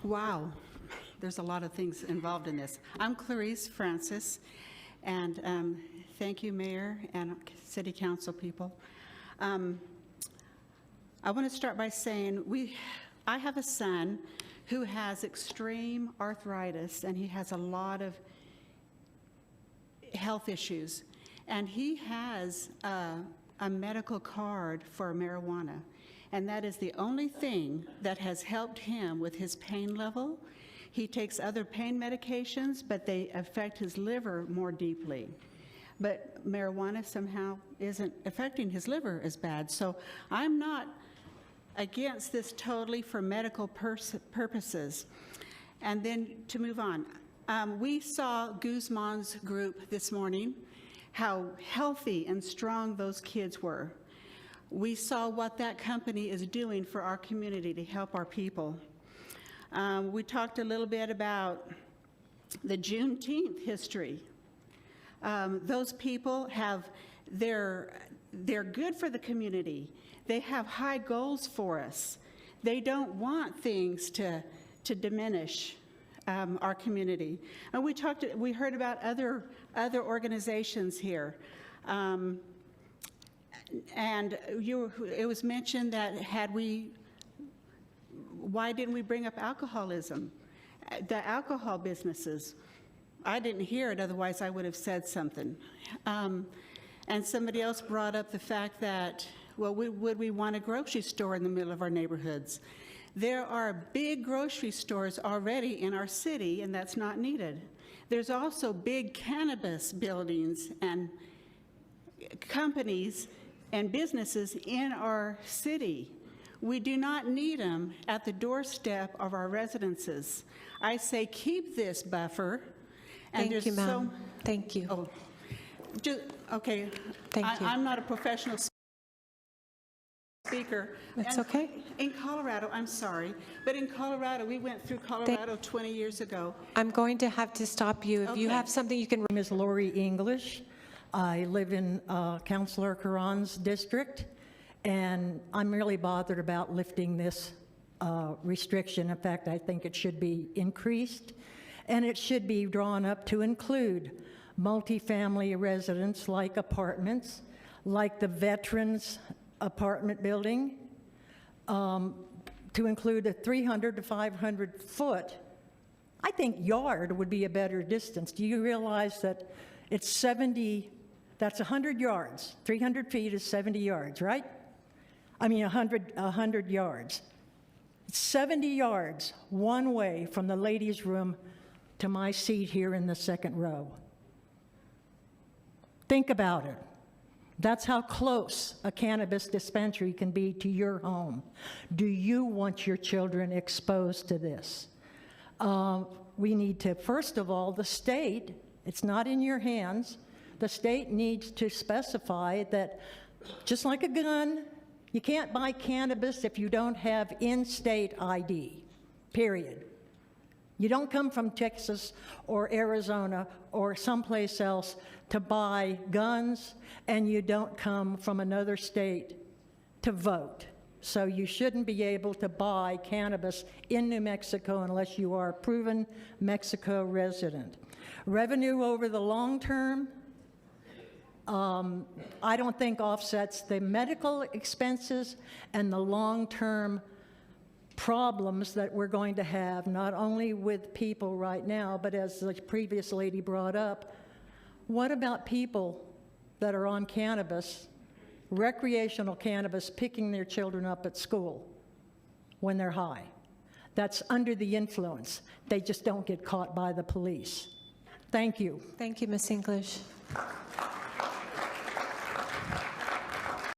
Wow, there's a lot of things involved in this. I'm Clarise Francis, and thank you, Mayor and City Council people. I want to start by saying I have a son who has extreme arthritis, and he has a lot of health issues, and he has a medical card for marijuana, and that is the only thing that has helped him with his pain level. He takes other pain medications, but they affect his liver more deeply. But marijuana somehow isn't affecting his liver as bad. So I'm not against this totally for medical purposes. And then to move on, we saw Guzman's group this morning, how healthy and strong those kids were. We saw what that company is doing for our community to help our people. We talked a little bit about the Juneteenth history. Those people they're good for the community. They have high goals for us. They don't want things to diminish our community. And we heard about other organizations here. And it was mentioned that why didn't we bring up alcoholism? The alcohol businesses. I didn't hear it, otherwise I would have said something. And somebody else brought up the fact that, well, would we want a grocery store in the middle of our neighborhoods? There are big grocery stores already in our city, and that's not needed. There's also big cannabis buildings and companies and businesses in our city. We do not need them at the doorstep of our residences. I say keep this buffer. And Thank you, ma'am. Thank you. Oh, okay. Thank you. I'm not a professional speaker. That's okay. In Colorado, I'm sorry, but in Colorado, we went through Colorado 20 years ago. I'm going to have to stop you. If you have something you can... My name is Lori English. I live in Councilor Caron's district, and I'm really bothered about lifting this restriction. In fact, I think it should be increased, and it should be drawn up to include multifamily residents like apartments, like the Veterans Apartment Building, to include a 300 to 500 foot, I think yard would be a better distance. Do you realize that it's 70, that's 100 yards. 300 feet is 70 yards, right? I mean 100 yards. 70 yards one way from the ladies' room to my seat here in the second row. Think about it. That's how close a cannabis dispensary can be to your home. Do you want your children exposed to this? We need to, first of all, the state, it's not in your hands, the state needs to specify that, just like a gun, you can't buy cannabis if you don't have in-state ID, period. You don't come from Texas or Arizona or someplace else to buy guns, and you don't come from another state to vote. So you shouldn't be able to buy cannabis in New Mexico unless you are a proven Mexico resident. Revenue over the long term, I don't think offsets the medical expenses and the long-term problems that we're going to have, not only with people right now, but as the previous lady brought up, what about people that are on cannabis, recreational cannabis, picking their children up at school when they're high? That's under the influence. They just don't get caught by the police. Thank you. Thank you, Ms. English.